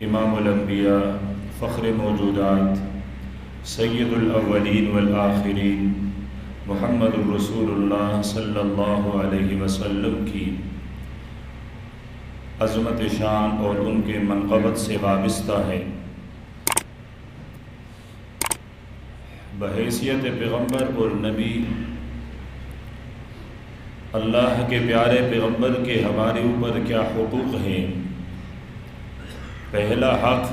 امام الانبیاء فخر موجودات سید الاولین والآخرین محمد الرسول اللہ صلی اللہ علیہ وسلم کی عظمت شان اور ان کے منقبت سے وابستہ ہے۔ بحیثیت پیغمبر اور نبی اللہ کے پیارے پیغمبر کے ہمارے اوپر کیا حقوق ہیں۔ پہلا حق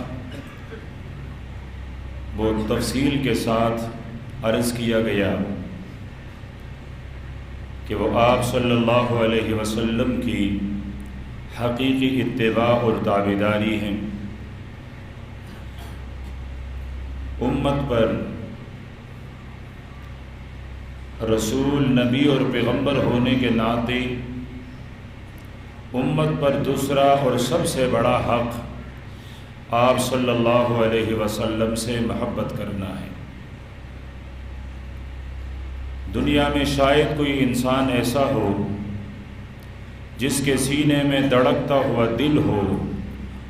وہ تفصیل کے ساتھ عرض کیا گیا کہ وہ آپ صلی اللہ علیہ وسلم کی حقیقی اتباع اور تابعداری ہیں۔ امت پر رسول، نبی اور پیغمبر ہونے کے ناطے امت پر دوسرا اور سب سے بڑا حق آپ صلی اللہ علیہ وسلم سے محبت کرنا ہے۔ دنیا میں شاید کوئی انسان ایسا ہو جس کے سینے میں دھڑکتا ہوا دل ہو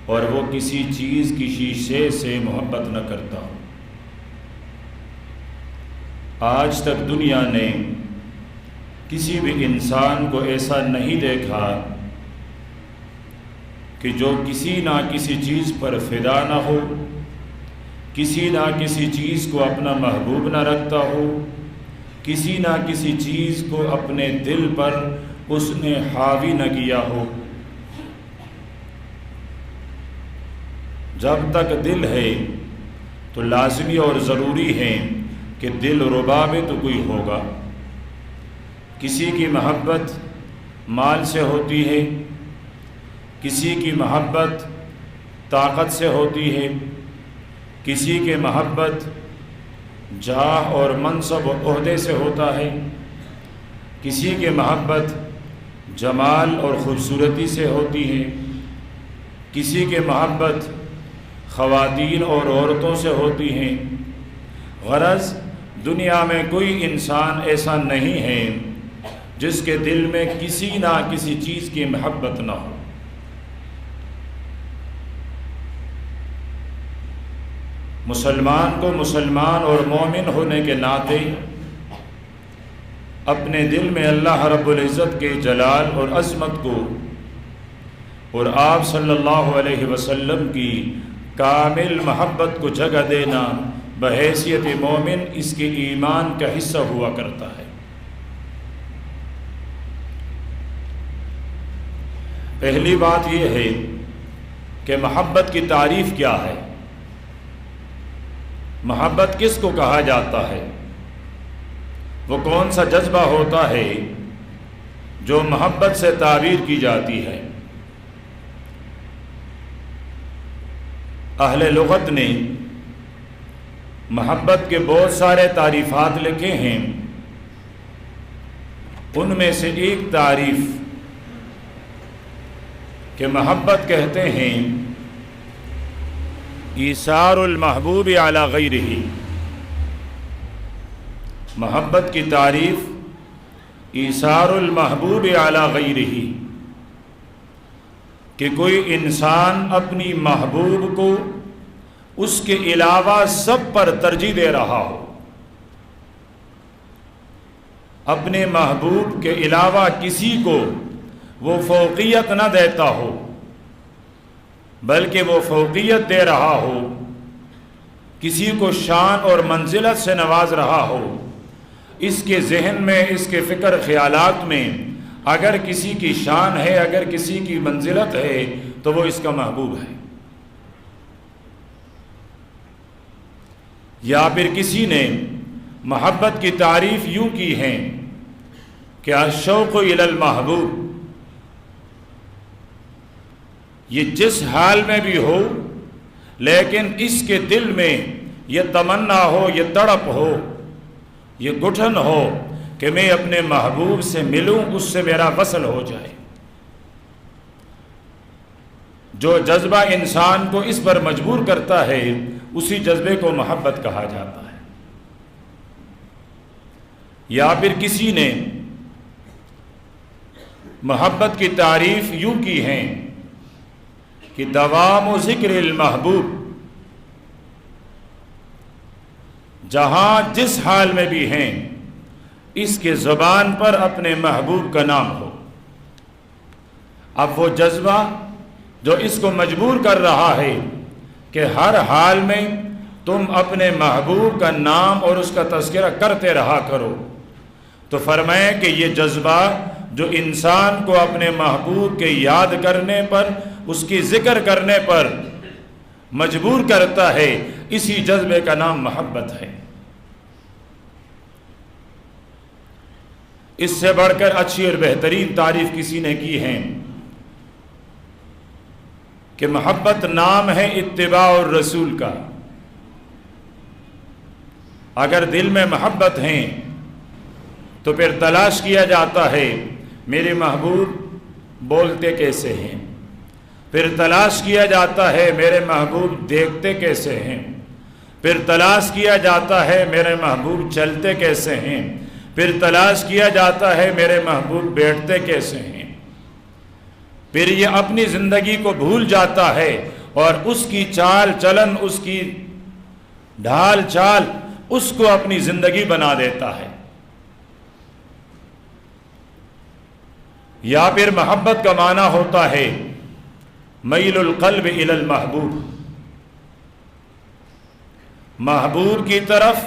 اور وہ کسی چیز کی شیشے سے محبت نہ کرتا ہو۔ آج تک دنیا نے کسی بھی انسان کو ایسا نہیں دیکھا کہ جو کسی نہ کسی چیز پر فدا نہ ہو، کسی نہ کسی چیز کو اپنا محبوب نہ رکھتا ہو، کسی نہ کسی چیز کو اپنے دل پر اس نے حاوی نہ کیا ہو۔ جب تک دل ہے تو لازمی اور ضروری ہے کہ دل ربا میں تو کوئی ہوگا۔ کسی کی محبت مال سے ہوتی ہے، کسی کی محبت طاقت سے ہوتی ہے، کسی کی محبت جاہ اور منصب و عہدے سے ہوتا ہے، کسی کی محبت جمال اور خوبصورتی سے ہوتی ہے، کسی کی محبت خواتین اور عورتوں سے ہوتی ہے۔ غرض دنیا میں کوئی انسان ایسا نہیں ہے جس کے دل میں کسی نہ کسی چیز کی محبت نہ ہو۔ مسلمان کو مسلمان اور مومن ہونے کے ناطے اپنے دل میں اللہ رب العزت کے جلال اور عظمت کو اور آپ صلی اللہ علیہ وسلم کی کامل محبت کو جگہ دینا بحیثیت مومن اس کے ایمان کا حصہ ہوا کرتا ہے۔ پہلی بات یہ ہے کہ محبت کی تعریف کیا ہے، محبت کس کو کہا جاتا ہے، وہ کون سا جذبہ ہوتا ہے جو محبت سے تعبیر کی جاتی ہے۔ اہل لغت نے محبت کے بہت سارے تعریفات لکھے ہیں، ان میں سے ایک تعریف کہ محبت کہتے ہیں ایثار المحبوب علی غیرہ۔ محبت کی تعریف ایثار المحبوب علی غیرہ، کہ کوئی انسان اپنی محبوب کو اس کے علاوہ سب پر ترجیح دے رہا ہو، اپنے محبوب کے علاوہ کسی کو وہ فوقیت نہ دیتا ہو بلکہ وہ فوقیت دے رہا ہو، کسی کو شان اور منزلت سے نواز رہا ہو۔ اس کے ذہن میں، اس کے فکر خیالات میں اگر کسی کی شان ہے، اگر کسی کی منزلت ہے تو وہ اس کا محبوب ہے۔ یا پھر کسی نے محبت کی تعریف یوں کی ہے کہ الشوق الی المحبوب، یہ جس حال میں بھی ہو لیکن اس کے دل میں یہ تمنا ہو، یہ تڑپ ہو، یہ گھٹن ہو کہ میں اپنے محبوب سے ملوں، اس سے میرا وصل ہو جائے۔ جو جذبہ انسان کو اس پر مجبور کرتا ہے اسی جذبے کو محبت کہا جاتا ہے۔ یا پھر کسی نے محبت کی تعریف یوں کی ہے کہ دوام و ذکر المحبوب، جہاں جس حال میں بھی ہیں اس کے زبان پر اپنے محبوب کا نام ہو۔ اب وہ جذبہ جو اس کو مجبور کر رہا ہے کہ ہر حال میں تم اپنے محبوب کا نام اور اس کا تذکرہ کرتے رہا کرو، تو فرمائیں کہ یہ جذبہ جو انسان کو اپنے محبوب کے یاد کرنے پر، اس کی ذکر کرنے پر مجبور کرتا ہے، اسی جذبے کا نام محبت ہے۔ اس سے بڑھ کر اچھی اور بہترین تعریف کسی نے کی ہے کہ محبت نام ہے اتباع الرسول کا۔ اگر دل میں محبت ہے تو پھر تلاش کیا جاتا ہے میرے محبوب بولتے کیسے ہیں، پھر تلاش کیا جاتا ہے میرے محبوب دیکھتے کیسے ہیں، پھر تلاش کیا جاتا ہے میرے محبوب چلتے کیسے ہیں، پھر تلاش کیا جاتا ہے میرے محبوب بیٹھتے کیسے ہیں۔ پھر یہ اپنی زندگی کو بھول جاتا ہے اور اس کی چال چلن، اس کی ڈھال چال اس کو اپنی زندگی بنا دیتا ہے۔ یا پھر محبت کا معنی ہوتا ہے میل القلب الی المحبوب، محبوب کی طرف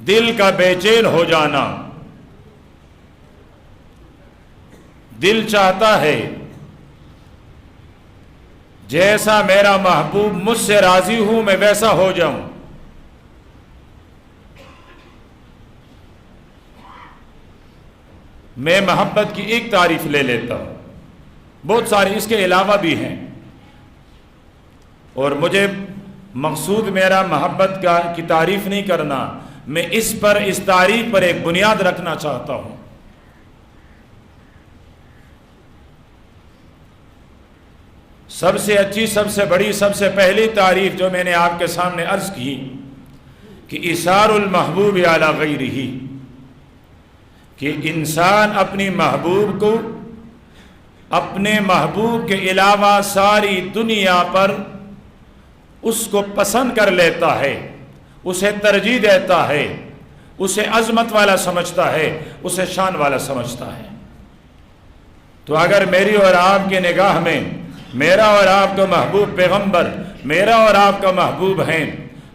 دل کا بے چین ہو جانا۔ دل چاہتا ہے جیسا میرا محبوب مجھ سے راضی ہوں میں ویسا ہو جاؤں۔ میں محبت کی ایک تعریف لے لیتا ہوں، بہت سارے اس کے علاوہ بھی ہیں، اور مجھے مقصود میرا محبت کی تعریف نہیں کرنا، میں اس تعریف پر ایک بنیاد رکھنا چاہتا ہوں۔ سب سے اچھی، سب سے بڑی، سب سے پہلی تعریف جو میں نے آپ کے سامنے عرض کی کہ ایثار المحبوب علی غیرہ، کہ انسان اپنی محبوب کو اپنے محبوب کے علاوہ ساری دنیا پر اس کو پسند کر لیتا ہے، اسے ترجیح دیتا ہے، اسے عظمت والا سمجھتا ہے، اسے شان والا سمجھتا ہے۔ تو اگر میری اور آپ کی نگاہ میں میرا اور آپ کا محبوب پیغمبر میرا اور آپ کا محبوب ہیں،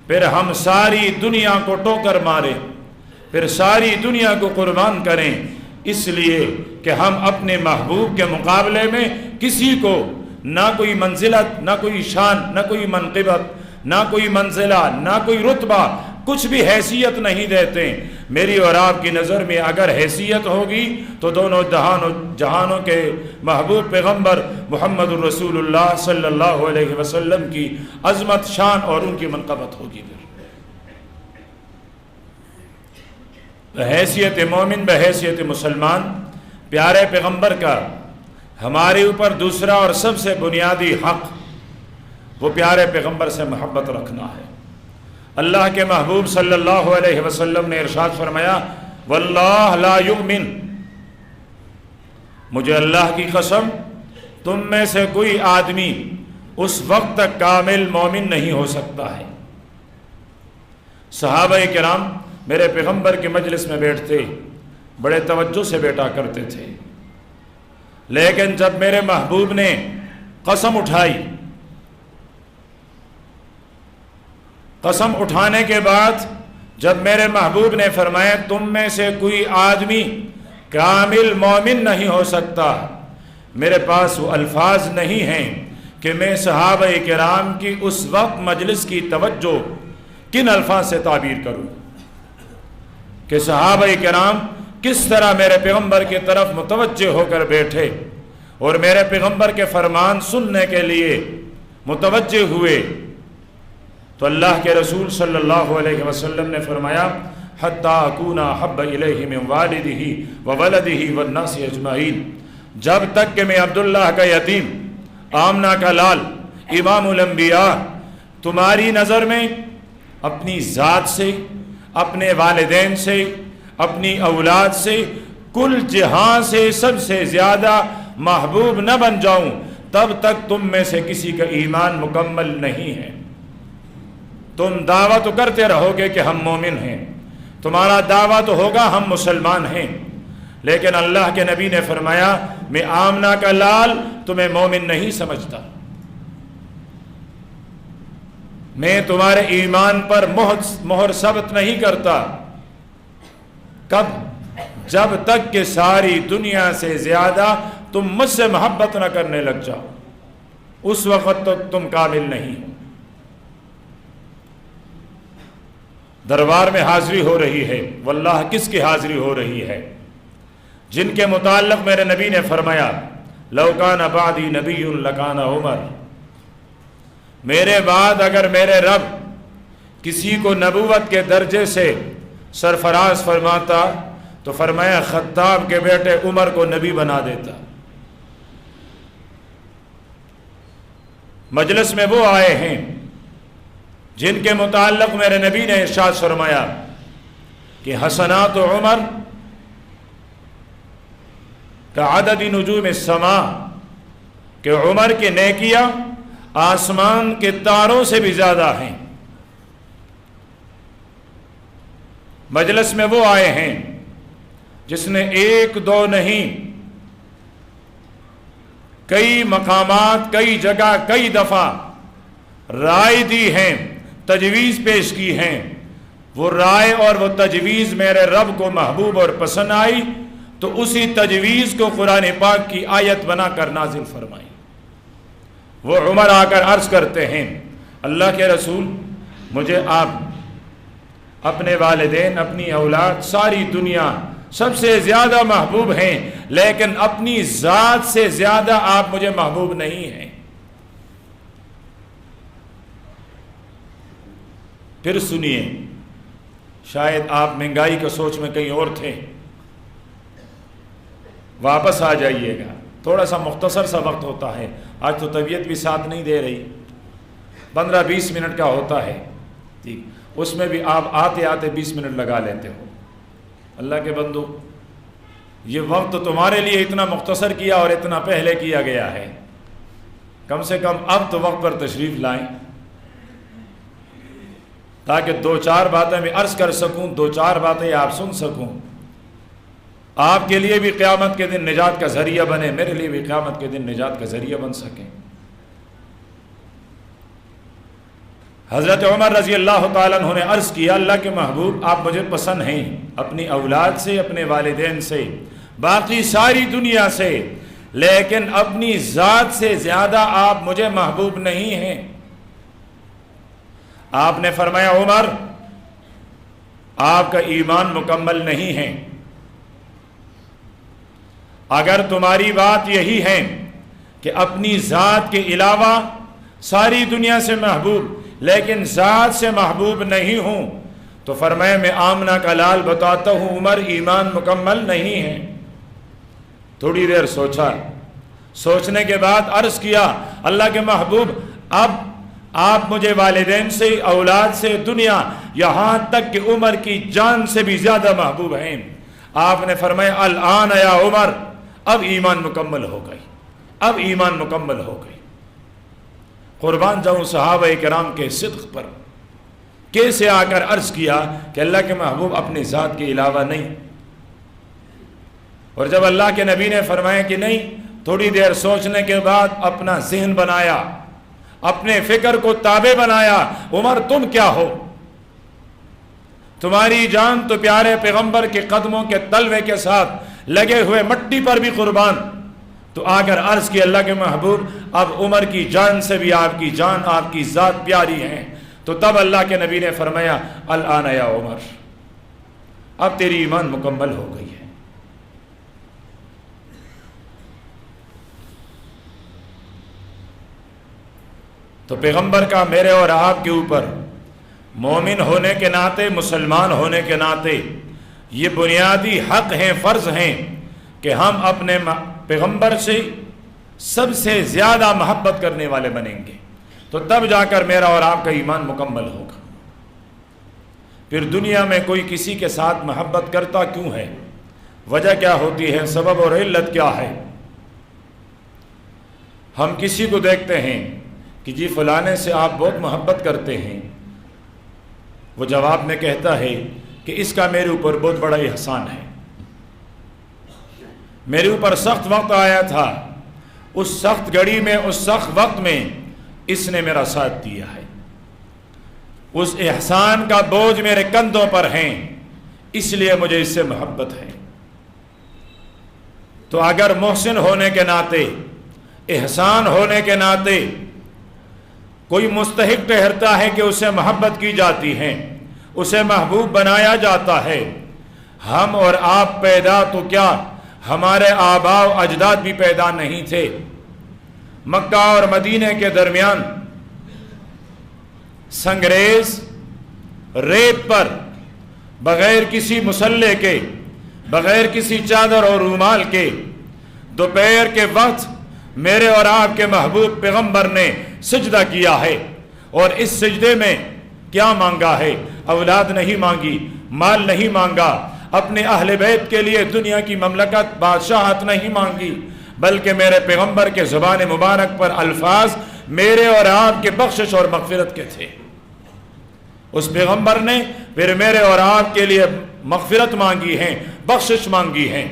پھر ہم ساری دنیا کو ٹوکر ماریں، پھر ساری دنیا کو قربان کریں، اس لیے کہ ہم اپنے محبوب کے مقابلے میں کسی کو نہ کوئی منزلت، نہ کوئی شان، نہ کوئی منقبت، نہ کوئی منزلہ، نہ کوئی رتبہ، کچھ بھی حیثیت نہیں دیتے۔ میری اور آپ کی نظر میں اگر حیثیت ہوگی تو دونوں جہانوں کے محبوب پیغمبر محمد الرسول اللہ صلی اللہ علیہ وسلم کی عظمت، شان اور ان کی منقبت ہوگی۔ بحیثیت مومن، بحیثیت مسلمان، پیارے پیغمبر کا ہمارے اوپر دوسرا اور سب سے بنیادی حق وہ پیارے پیغمبر سے محبت رکھنا ہے۔ اللہ کے محبوب صلی اللہ علیہ وسلم نے ارشاد فرمایا واللہ لا یؤمن، مجھے اللہ کی قسم تم میں سے کوئی آدمی اس وقت تک کامل مومن نہیں ہو سکتا ہے۔ صحابہ کرام میرے پیغمبر کے مجلس میں بیٹھتے، بڑے توجہ سے بیٹھا کرتے تھے، لیکن جب میرے محبوب نے قسم اٹھائی، قسم اٹھانے کے بعد جب میرے محبوب نے فرمایا تم میں سے کوئی آدمی کامل مومن نہیں ہو سکتا، میرے پاس وہ الفاظ نہیں ہیں کہ میں صحابہ کرام کی اس وقت مجلس کی توجہ کن الفاظ سے تعبیر کروں، کہ صحابہ کرام کس طرح میرے پیغمبر کی طرف متوجہ ہو کر بیٹھے اور میرے پیغمبر کے فرمان سننے کے لیے متوجہ ہوئے۔ تو اللہ کے رسول صلی اللہ علیہ وسلم نے فرمایا حتی اکون احب الیہ من والدہ وولدہ والناس اجمعین، جب تک کہ میں عبداللہ کا یتیم، آمنہ کا لال، امام الانبیاء تمہاری نظر میں اپنی ذات سے، اپنے والدین سے، اپنی اولاد سے، کل جہاں سے سب سے زیادہ محبوب نہ بن جاؤں، تب تک تم میں سے کسی کا ایمان مکمل نہیں ہے۔ تم دعویٰ تو کرتے رہو گے کہ ہم مومن ہیں، تمہارا دعویٰ تو ہوگا ہم مسلمان ہیں، لیکن اللہ کے نبی نے فرمایا میں آمنہ کا لال تمہیں مومن نہیں سمجھتا، میں تمہارے ایمان پر مہر ثبت نہیں کرتا۔ کب؟ جب تک کہ ساری دنیا سے زیادہ تم مجھ سے محبت نہ کرنے لگ جاؤ، اس وقت تک تم کامل نہیں ہو۔ دربار میں حاضری ہو رہی ہے، واللہ کس کی حاضری ہو رہی ہے؟ جن کے متعلق میرے نبی نے فرمایا لو کان بعدی نبی لکان عمر، میرے بعد اگر میرے رب کسی کو نبوت کے درجے سے سرفراز فرماتا تو فرمایا خطاب کے بیٹے عمر کو نبی بنا دیتا۔ مجلس میں وہ آئے ہیں جن کے متعلق میرے نبی نے ارشاد فرمایا کہ حسنات عمر کعدد نجوم السماء، کہ عمر کی نیکیاں آسمان کے تاروں سے بھی زیادہ ہیں۔ مجلس میں وہ آئے ہیں جس نے ایک دو نہیں، کئی مقامات، کئی جگہ، کئی دفعہ رائے دی ہیں، تجویز پیش کی ہیں۔ وہ رائے اور وہ تجویز میرے رب کو محبوب اور پسند آئی تو اسی تجویز کو قرآن پاک کی آیت بنا کر نازل فرمائی۔ وہ عمر آ کر عرض کرتے ہیں اللہ کے رسول، مجھے آپ اپنے والدین، اپنی اولاد، ساری دنیا سب سے زیادہ محبوب ہیں، لیکن اپنی ذات سے زیادہ آپ مجھے محبوب نہیں ہیں۔ پھر سنیے، شاید آپ مہنگائی کے سوچ میں کہیں اور تھے، واپس آ جائیے گا، تھوڑا سا مختصر سا وقت ہوتا ہے، آج تو طبیعت بھی ساتھ نہیں دے رہی، 15-20 منٹ کا ہوتا ہے، ٹھیک، اس میں بھی آپ آتے آتے 20 منٹ لگا لیتے ہو۔ اللہ کے بندو، یہ وقت تمہارے لیے اتنا مختصر کیا اور اتنا پہلے کیا گیا ہے، کم سے کم اب تو وقت پر تشریف لائیں تاکہ 2-4 باتیں میں عرض کر سکوں، 2-4 باتیں آپ سن سکوں، آپ کے لیے بھی قیامت کے دن نجات کا ذریعہ بنے، میرے لیے بھی قیامت کے دن نجات کا ذریعہ بن سکیں۔ حضرت عمر رضی اللہ تعالیٰ عنہ نے عرض کیا اللہ کے محبوب، آپ مجھے پسند ہیں اپنی اولاد سے، اپنے والدین سے، باقی ساری دنیا سے، لیکن اپنی ذات سے زیادہ آپ مجھے محبوب نہیں ہیں۔ آپ نے فرمایا عمر، آپ کا ایمان مکمل نہیں ہے، اگر تمہاری بات یہی ہے کہ اپنی ذات کے علاوہ ساری دنیا سے محبوب لیکن ذات سے محبوب نہیں ہوں تو فرمایا میں آمنہ کا لال بتاتا ہوں عمر ایمان مکمل نہیں ہے۔ تھوڑی دیر سوچا، سوچنے کے بعد عرض کیا اللہ کے محبوب، اب آپ مجھے والدین سے، اولاد سے، دنیا، یہاں تک کہ عمر کی جان سے بھی زیادہ محبوب ہیں۔ آپ نے فرمایا الآن یا عمر، اب ایمان مکمل ہو گئی، اب ایمان مکمل ہو گئی۔ قربان جاؤں صحابہ کرام کے صدق پر، کیسے آ کر عرض کیا کہ اللہ کے محبوب اپنی ذات کے علاوہ نہیں، اور جب اللہ کے نبی نے فرمایا کہ نہیں، تھوڑی دیر سوچنے کے بعد اپنا ذہن بنایا، اپنے فکر کو تابع بنایا، عمر تم کیا ہو، تمہاری جان تو پیارے پیغمبر کے قدموں کے تلوے کے ساتھ لگے ہوئے مٹی پر بھی قربان۔ تو آ کر عرض کی اللہ کے محبوب اب عمر کی جان سے بھی آپ کی جان، آپ کی ذات پیاری ہے۔ تو تب اللہ کے نبی نے فرمایا الآن یا عمر، اب تیری ایمان مکمل ہو گئی ہے۔ تو پیغمبر کا میرے اور آپ کے اوپر مومن ہونے کے ناطے، مسلمان ہونے کے ناطے یہ بنیادی حق ہیں، فرض ہیں کہ ہم اپنے پیغمبر سے سب سے زیادہ محبت کرنے والے بنیں گے، تو تب جا کر میرا اور آپ کا ایمان مکمل ہوگا۔ پھر دنیا میں کوئی کسی کے ساتھ محبت کرتا کیوں ہے؟ وجہ کیا ہوتی ہے؟ سبب اور علت کیا ہے؟ ہم کسی کو دیکھتے ہیں کہ جی فلانے سے آپ بہت محبت کرتے ہیں، وہ جواب میں کہتا ہے کہ اس کا میرے اوپر بہت بڑا احسان ہے، میرے اوپر سخت وقت آیا تھا، اس سخت گھڑی میں، اس سخت وقت میں اس نے میرا ساتھ دیا ہے، اس احسان کا بوجھ میرے کندھوں پر ہیں، اس لیے مجھے اس سے محبت ہے۔ تو اگر محسن ہونے کے ناطے، احسان ہونے کے ناطے کوئی مستحق ٹھہرتا ہے کہ اسے محبت کی جاتی ہے، اسے محبوب بنایا جاتا ہے، ہم اور آپ پیدا تو کیا، ہمارے آباء و اجداد بھی پیدا نہیں تھے۔ مکہ اور مدینے کے درمیان سنگریز ریت پر بغیر کسی مسلح کے، بغیر کسی چادر اور رومال کے، دوپہر کے وقت میرے اور آپ کے محبوب پیغمبر نے سجدہ کیا ہے، اور اس سجدے میں کیا مانگا ہے؟ اولاد نہیں مانگی، مال نہیں مانگا، اپنے اہل بیت کے لیے دنیا کی مملکت، بادشاہت نہیں مانگی، بلکہ میرے پیغمبر کے زبان مبارک پر الفاظ میرے اور آپ کے بخشش اور مغفرت کے تھے۔ اس پیغمبر نے پھر میرے اور آپ کے لیے مغفرت مانگی ہے، بخشش مانگی ہے۔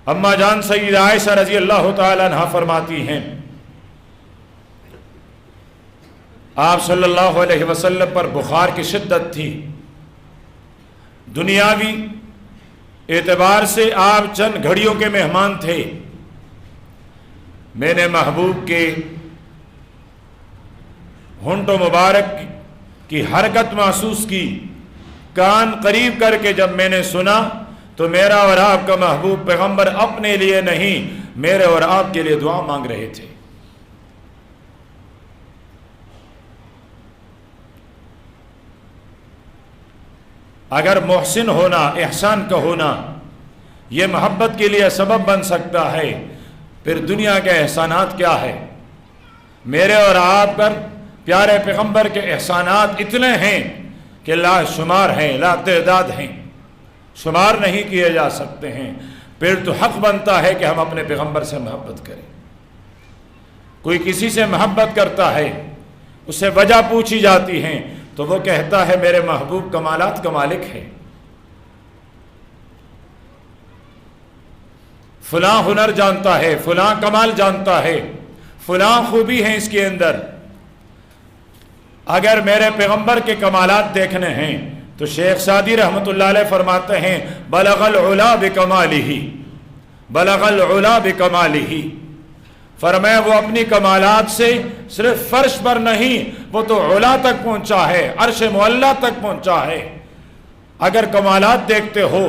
اما جان سیدہ عائشہ رضی اللہ تعالی عنہا فرماتی ہیں، آپ صلی اللہ علیہ وسلم پر بخار کی شدت تھی، دنیاوی اعتبار سے آپ چند گھڑیوں کے مہمان تھے، میں نے محبوب کے ہونٹوں مبارک کی حرکت محسوس کی، کان قریب کر کے جب میں نے سنا تو میرا اور آپ کا محبوب پیغمبر اپنے لیے نہیں، میرے اور آپ کے لیے دعا مانگ رہے تھے۔ اگر محسن ہونا، احسان کا ہونا یہ محبت کے لیے سبب بن سکتا ہے، پھر دنیا کے احسانات کیا ہے؟ میرے اور آپ پر پیارے پیغمبر کے احسانات اتنے ہیں کہ لا شمار ہیں، لا تعداد ہیں، شمار نہیں کیے جا سکتے ہیں۔ پھر تو حق بنتا ہے کہ ہم اپنے پیغمبر سے محبت کریں۔ کوئی کسی سے محبت کرتا ہے، اسے وجہ پوچھی جاتی ہے تو وہ کہتا ہے میرے محبوب کمالات کا مالک ہے، فلاں ہنر جانتا ہے، فلاں کمال جانتا ہے، فلاں خوبی ہے اس کے اندر۔ اگر میرے پیغمبر کے کمالات دیکھنے ہیں تو شیخ سعدی رحمۃ اللہ علیہ فرماتے ہیں بلغ العلا بکمالہ، بلغ العلا بکمالہ، فرمایا وہ اپنی کمالات سے صرف فرش پر نہیں، وہ تو علا تک پہنچا ہے، عرش معلیٰ تک پہنچا ہے۔ اگر کمالات دیکھتے ہو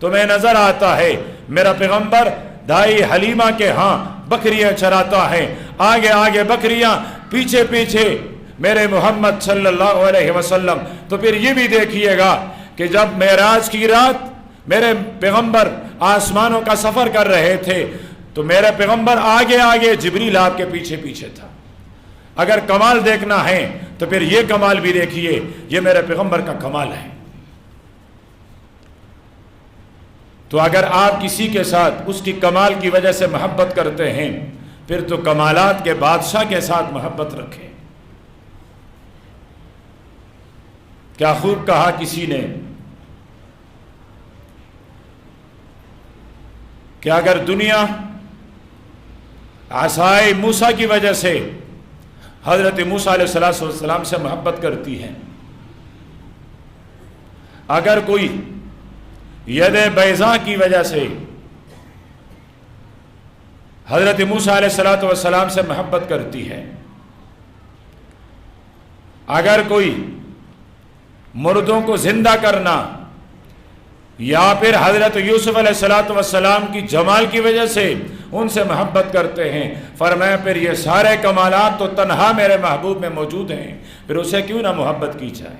تو میں نظر آتا ہے میرا پیغمبر دائی حلیمہ کے ہاں بکریاں چراتا ہے، آگے آگے بکریاں، پیچھے پیچھے میرے محمد صلی اللہ علیہ وسلم۔ تو پھر یہ بھی دیکھیے گا کہ جب معراج کی رات میرے پیغمبر آسمانوں کا سفر کر رہے تھے تو میرے پیغمبر آگے آگے، جبریل آپ کے پیچھے پیچھے تھا۔ اگر کمال دیکھنا ہے تو پھر یہ کمال بھی دیکھیے، یہ میرے پیغمبر کا کمال ہے۔ تو اگر آپ کسی کے ساتھ اس کی کمال کی وجہ سے محبت کرتے ہیں، پھر تو کمالات کے بادشاہ کے ساتھ محبت رکھیں۔ کیا خوب کہا کسی نے کہ اگر دنیا عصائے موسیٰ کی وجہ سے حضرت موسیٰ علیہ السلام سے محبت کرتی ہے، اگر کوئی ید بیضاء کی وجہ سے حضرت موسیٰ علیہ السلام سے محبت کرتی ہے، اگر کوئی مردوں کو زندہ کرنا یا پھر حضرت یوسف علیہ السلام کی جمال کی وجہ سے ان سے محبت کرتے ہیں، فرمایا پھر یہ سارے کمالات تو تنہا میرے محبوب میں موجود ہیں، پھر اسے کیوں نہ محبت کی جائے۔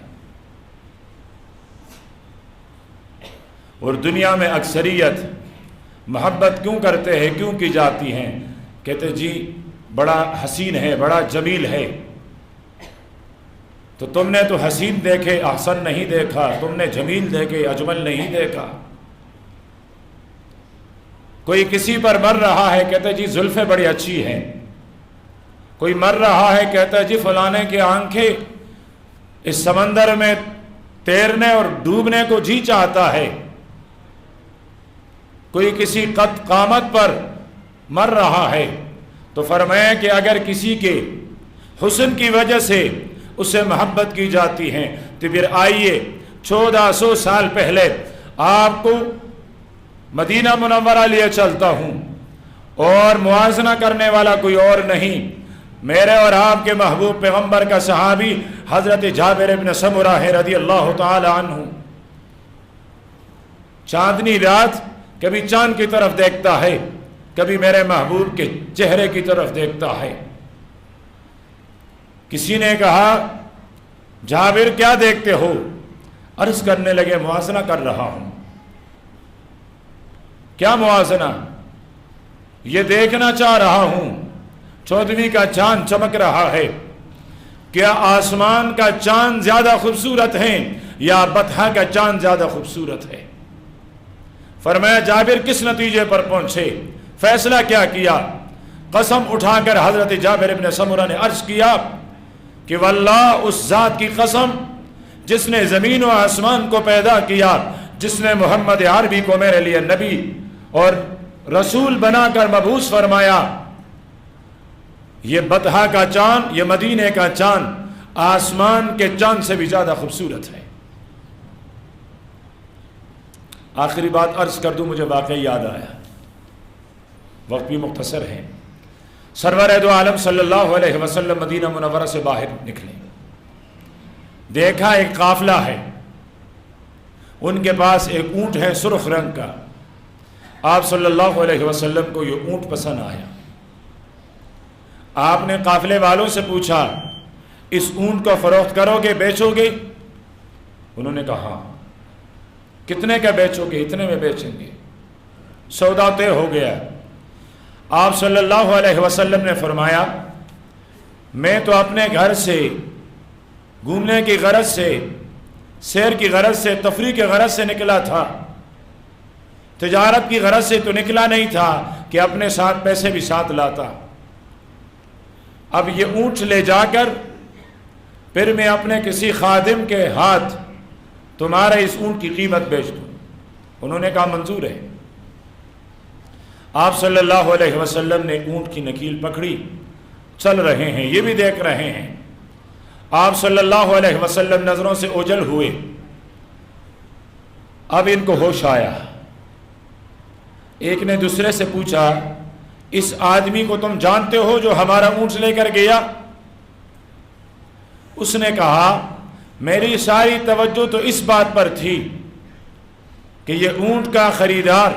اور دنیا میں اکثریت محبت کیوں کرتے ہیں، کیوں کی جاتی ہیں؟ کہتے جی بڑا حسین ہے، بڑا جمیل ہے۔ تو تم نے تو حسین دیکھے، احسن نہیں دیکھا، تم نے جمیل دیکھے، اجمل نہیں دیکھا۔ کوئی کسی پر مر رہا ہے، کہتا ہے جی زلفیں بڑی اچھی ہیں. کوئی مر رہا ہے، کہتا ہے جی فلانے کی آنکھیں اس سمندر میں تیرنے اور ڈوبنے کو جی چاہتا ہے. کوئی کسی قد قامت پر مر رہا ہے تو فرمایا کہ اگر کسی کے حسن کی وجہ سے اسے محبت کی جاتی ہے تو پھر آئیے 1400 سال پہلے آپ کو مدینہ منورہ لیے چلتا ہوں، اور موازنہ کرنے والا کوئی اور نہیں، میرے اور آپ کے محبوب پیغمبر کا صحابی حضرت جابر بن سمرہ رضی اللہ تعالی عنہ. چاندنی رات کبھی چاند کی طرف دیکھتا ہے، کبھی میرے محبوب کے چہرے کی طرف دیکھتا ہے. کسی نے کہا جابر کیا دیکھتے ہو؟ عرض کرنے لگے موازنہ کر رہا ہوں. کیا موازنہ؟ یہ دیکھنا چاہ رہا ہوں 14ویں کا چاند چمک رہا ہے، کیا آسمان کا چاند زیادہ خوبصورت ہے یا بطحا کا چاند زیادہ خوبصورت ہے؟ فرمایا جابر کس نتیجے پر پہنچے؟ فیصلہ کیا کیا؟ قسم اٹھا کر حضرت جابر بن سمرہ نے عرض کیا کہ واللہ اس ذات کی قسم جس نے زمین و آسمان کو پیدا کیا، جس نے محمد عربی کو میرے لیے نبی اور رسول بنا کر مبعوث فرمایا، یہ بطحا کا چاند، یہ مدینے کا چاند آسمان کے چاند سے بھی زیادہ خوبصورت ہے. آخری بات عرض کر دوں، مجھے واقعی یاد آیا، وقت بھی مختصر ہے. سرور دو عالم صلی اللہ علیہ وسلم مدینہ منورہ سے باہر نکلے، دیکھا ایک قافلہ ہے، ان کے پاس ایک اونٹ ہے سرخ رنگ کا. آپ صلی اللہ علیہ وسلم کو یہ اونٹ پسند آیا. آپ نے قافلے والوں سے پوچھا اس اونٹ کو فروخت کرو گے، بیچو گے؟ انہوں نے کہا کتنے کا بیچو گے؟ اتنے میں بیچیں گے. سودا طے ہو گیا. آپ صلی اللہ علیہ وسلم نے فرمایا میں تو اپنے گھر سے گھومنے کی غرض سے، سیر کی غرض سے، تفریح کی غرض سے نکلا تھا، تجارت کی غرض سے تو نکلا نہیں تھا کہ اپنے ساتھ پیسے بھی ساتھ لاتا. اب یہ اونٹ لے جا کر پھر میں اپنے کسی خادم کے ہاتھ تمہارے اس اونٹ کی قیمت بیچ دوں. انہوں نے کہا منظور ہے. آپ صلی اللہ علیہ وسلم نے اونٹ کی نکیل پکڑی، چل رہے ہیں، یہ بھی دیکھ رہے ہیں. آپ صلی اللہ علیہ وسلم نظروں سے اوجھل ہوئے. اب ان کو ہوش آیا. ایک نے دوسرے سے پوچھا اس آدمی کو تم جانتے ہو جو ہمارا اونٹ لے کر گیا؟ اس نے کہا میری ساری توجہ تو اس بات پر تھی کہ یہ اونٹ کا خریدار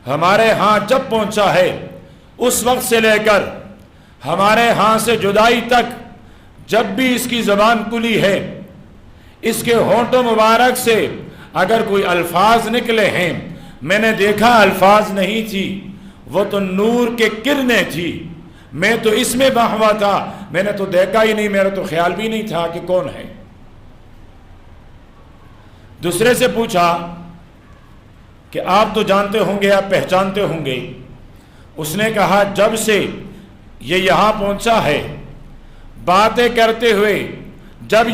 ہمارے ہاں جب پہنچا ہے اس وقت سے لے کر ہمارے ہاں سے جدائی تک جب بھی اس کی زبان کھلی ہے، اس کے ہونٹوں مبارک سے اگر کوئی الفاظ نکلے ہیں، میں نے دیکھا الفاظ نہیں تھی، وہ تو نور کے کرنیں تھی. میں تو اس میں بہوا تھا، میں نے تو دیکھا ہی نہیں، میرا تو خیال بھی نہیں تھا کہ کون ہے. دوسرے سے پوچھا کہ آپ تو جانتے ہوں گے، آپ پہچانتے ہوں گے. اس نے کہا جب سے یہ یہاں پہنچا ہے باتیں کرتے ہوئے جب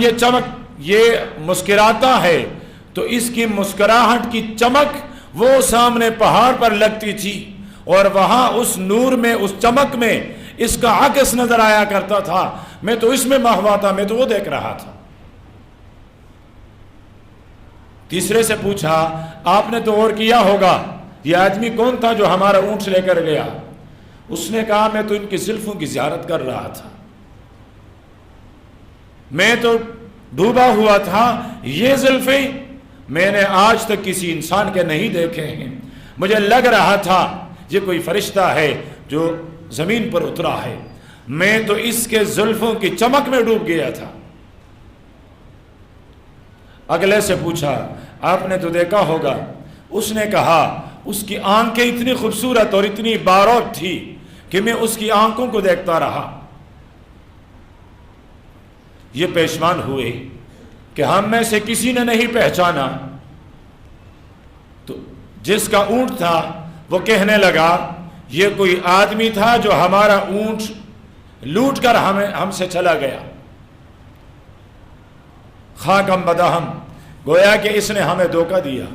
یہ مسکراتا ہے تو اس کی مسکراہٹ کی چمک وہ سامنے پہاڑ پر لگتی تھی اور وہاں اس نور میں، اس چمک میں اس کا عکس نظر آیا کرتا تھا. میں تو اس میں مہوا تھا، میں تو وہ دیکھ رہا تھا. تیسرے سے پوچھا آپ نے تو غور کیا ہوگا یہ آدمی کون تھا جو ہمارا اونٹ لے کر گیا؟ اس نے کہا میں تو ان کی زلفوں کی زیارت کر رہا تھا، میں تو ڈوبا ہوا تھا. یہ زلفیں میں نے آج تک کسی انسان کے نہیں دیکھے ہیں. مجھے لگ رہا تھا یہ کوئی فرشتہ ہے جو زمین پر اترا ہے. میں تو اس کے زلفوں کی چمک میں ڈوب گیا تھا. اگلے سے پوچھا آپ نے تو دیکھا ہوگا. اس نے کہا اس کی آنکھیں اتنی خوبصورت اور اتنی باروک تھی کہ میں اس کی آنکھوں کو دیکھتا رہا. یہ پیشمان ہوئے کہ ہم میں سے کسی نے نہیں پہچانا. تو جس کا اونٹ تھا وہ کہنے لگا یہ کوئی آدمی تھا جو ہمارا اونٹ لوٹ کر ہم سے چلا گیا، خاکم بدہم، گویا کہ اس نے ہمیں دھوکہ دیا،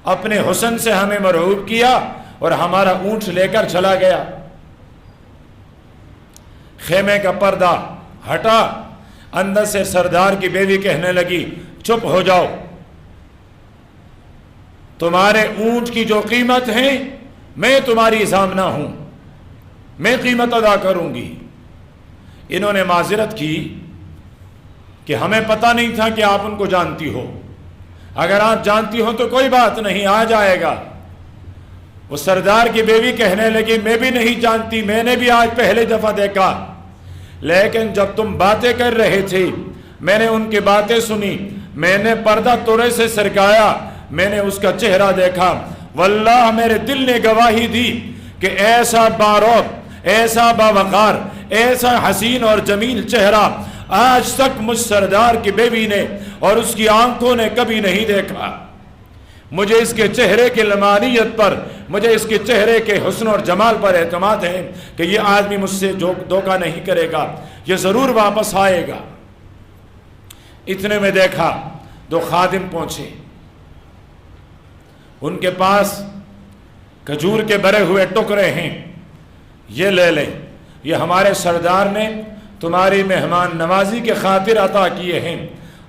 اپنے حسن سے ہمیں مرعوب کیا اور ہمارا اونٹ لے کر چلا گیا۔ خیمے کا پردہ ہٹا، اندر سے سردار کی بیوی کہنے لگی چپ ہو جاؤ، تمہارے اونٹ کی جو قیمت ہے میں تمہاری ضامنہ ہوں، میں قیمت ادا کروں گی۔ انہوں نے معذرت کی کہ ہمیں پتہ نہیں تھا کہ آپ ان کو جانتی ہو، اگر آپ جانتی ہو تو کوئی بات نہیں، آ جائے گا۔ وہ سردار کی بیوی کہنے لگی میں بھی نہیں جانتی، میں نے بھی آج پہلے دفعہ دیکھا، لیکن جب تم باتیں کر رہے تھے میں نے ان کی باتیں سنی، میں نے پردہ توڑے سے سرکایا، میں نے اس کا چہرہ دیکھا، واللہ میرے دل نے گواہی دی کہ ایسا باروب، ایسا باوقار، ایسا حسین اور جمیل چہرہ آج تک مجھ سردار کی بیوی نے اور اس کی آنکھوں نے کبھی نہیں دیکھا۔ مجھے اس کے چہرے کی لمانیت پر، مجھے اس کے چہرے کے حسن اور جمال پر اعتماد ہے کہ یہ آدمی مجھ سے دھوکہ نہیں کرے گا، یہ ضرور واپس آئے گا۔ اتنے میں دیکھا دو خادم پہنچے، ان کے پاس کھجور کے بھرے ہوئے ٹکڑے ہیں، یہ لے لیں، یہ ہمارے سردار نے تمہاری مہمان نوازی کے خاطر عطا کیے ہیں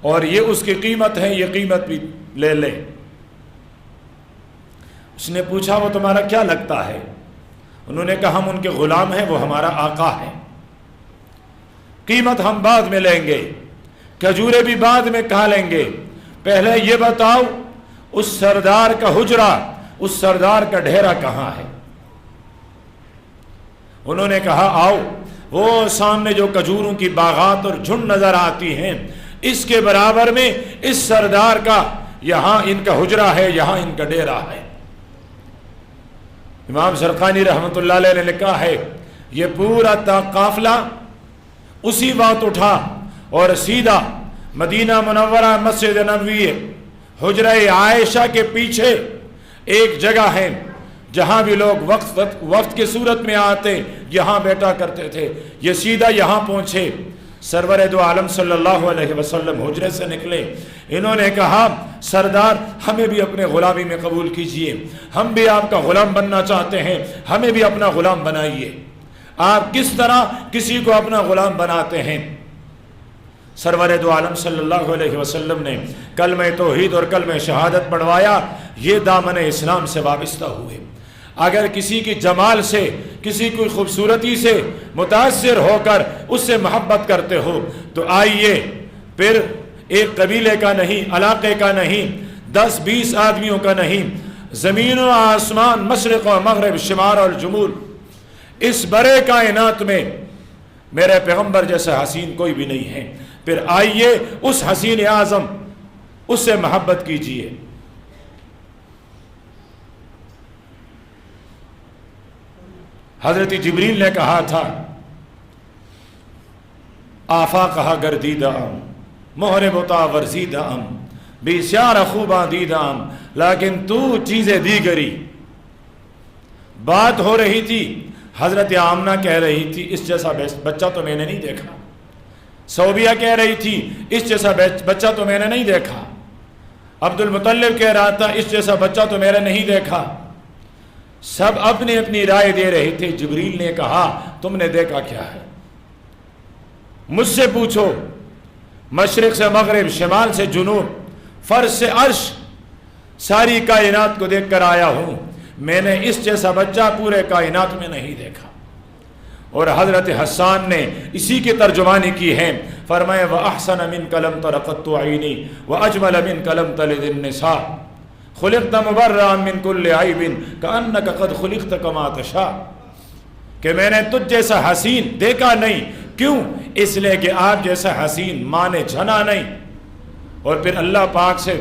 اور یہ اس کی قیمت ہے، یہ قیمت بھی لے لیں۔ اس نے پوچھا وہ تمہارا کیا لگتا ہے؟ انہوں نے کہا ہم ان کے غلام ہیں، وہ ہمارا آقا ہے، قیمت ہم بعد میں لیں گے، کھجورے بھی بعد میں کھا لیں گے، پہلے یہ بتاؤ اس سردار کا حجرہ، اس سردار کا ڈھیرا کہاں ہے؟ انہوں نے کہا آؤ، وہ سامنے جو کھجوروں کی باغات اور جھنڈ نظر آتی ہیں اس کے برابر میں اس سردار کا یہاں ان کا حجرہ ہے، یہاں ان کا ڈیرا ہے۔ امام زرقانی رحمۃ اللہ علیہ نے لکھا ہے یہ پورا قافلہ اسی وقت اٹھا اور سیدھا مدینہ منورہ مسجد نبوی حجرہ عائشہ کے پیچھے ایک جگہ ہے جہاں بھی لوگ وقت کی صورت میں آتے یہاں بیٹھا کرتے تھے، یہ سیدھا یہاں پہنچے۔ سرور دو عالم صلی اللہ علیہ وسلم حجرے سے نکلے، انہوں نے کہا سردار ہمیں بھی اپنے غلامی میں قبول کیجئے، ہم بھی آپ کا غلام بننا چاہتے ہیں، ہمیں بھی اپنا غلام بنائیے۔ آپ کس طرح کسی کو اپنا غلام بناتے ہیں؟ سرور دو عالم صلی اللہ علیہ وسلم نے کلمہ توحید اور کلمہ شہادت پڑھوایا، یہ دامن اسلام سے وابستہ ہوئے۔ اگر کسی کی جمال سے، کسی کی خوبصورتی سے متاثر ہو کر اس سے محبت کرتے ہو تو آئیے، پھر ایک قبیلے کا نہیں، علاقے کا نہیں، 10-20 آدمیوں کا نہیں، زمین و آسمان، مشرق و مغرب، شمال اور جنوب، اس بڑے کائنات میں میرے پیغمبر جیسا حسین کوئی بھی نہیں ہے، پھر آئیے اس حسین اعظم اس سے محبت کیجئے۔ حضرت جبریل نے کہا تھا آفاقہ گردیدام محربتا ورزیدام بیسیار خوباں دیدام، لیکن تو چیزیں دیگری۔ بات ہو رہی تھی، حضرت آمنہ کہہ رہی تھی اس جیسا بچہ تو میں نے نہیں دیکھا، صوبیہ کہہ رہی تھی اس جیسا بچہ تو میں نے نہیں دیکھا، عبد المطلب کہہ رہا تھا اس جیسا بچہ تو میں نے نہیں دیکھا، سب اپنی اپنی رائے دے رہے تھے۔ جبریل نے کہا تم نے دیکھا کیا ہے؟ مجھ سے پوچھو، مشرق سے مغرب، شمال سے جنوب، فرش سے عرش، ساری کائنات کو دیکھ کر آیا ہوں، میں نے اس جیسا بچہ پورے کائنات میں نہیں دیکھا۔ اور حضرت حسان نے اسی کی ترجمانی کی ہے، فرمایا وَأَحْسَنَ مِنْكَ لَمْ تَرَ قَطُّ عَيْنِي وَأَجْمَلَ مِنْكَ لَمْ تَلِدِ النِّسَاءُ خُلِقْتَ مُبَرَّأً مِنْ كُلِّ عَيْبٍ كَأَنَّكَ قَدْ خُلِقْتَ كَمَا تَشَاءُ، کہ میں نے تجھ جیسا حسین دیکھا نہیں، کیوں؟ اس لیے کہ آپ جیسا حسین مانے جھنا نہیں۔ اور پھر اللہ پاک سے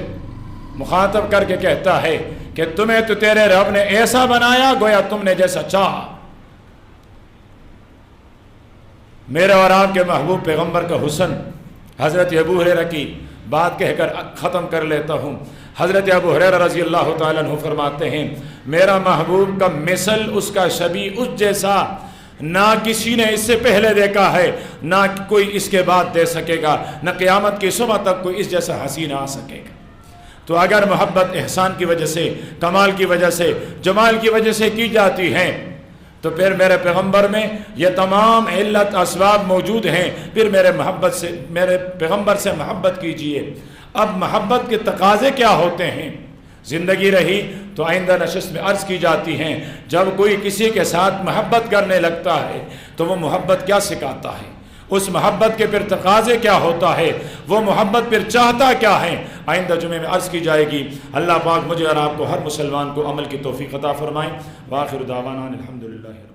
مخاطب کر کے کہتا ہے کہ تمہیں تو تیرے رب نے ایسا بنایا گویا تم نے جیسا چاہا۔ میرے اور آپ کے محبوب پیغمبر کا حسن، حضرت ابو ہریرہ کی بات کہہ کر ختم کر لیتا ہوں، حضرت ابو ہریرہ رضی اللہ تعالیٰ عنہ فرماتے ہیں میرا محبوب کا مثل اس کا شبیہ اس جیسا نہ کسی نے اس سے پہلے دیکھا ہے نہ کوئی اس کے بعد دے سکے گا، نہ قیامت کی صبح تک کوئی اس جیسا حسین آ سکے گا۔ تو اگر محبت احسان کی وجہ سے، کمال کی وجہ سے، جمال کی وجہ سے کی جاتی ہے تو پھر میرے پیغمبر میں یہ تمام علت اسباب موجود ہیں، پھر میرے پیغمبر سے محبت کیجئے۔ اب محبت کے تقاضے کیا ہوتے ہیں؟ زندگی رہی تو آئندہ نشست میں عرض کی جاتی ہیں، جب کوئی کسی کے ساتھ محبت کرنے لگتا ہے تو وہ محبت کیا سکھاتا ہے، اس محبت کے پھر تقاضے کیا ہوتا ہے، وہ محبت پھر چاہتا کیا ہے، آئندہ جمعے میں عرض کی جائے گی۔ اللہ پاک مجھے اور آپ کو، ہر مسلمان کو عمل کی توفیق عطا فرمائیں۔ وآخر دعوانا الحمدللہ۔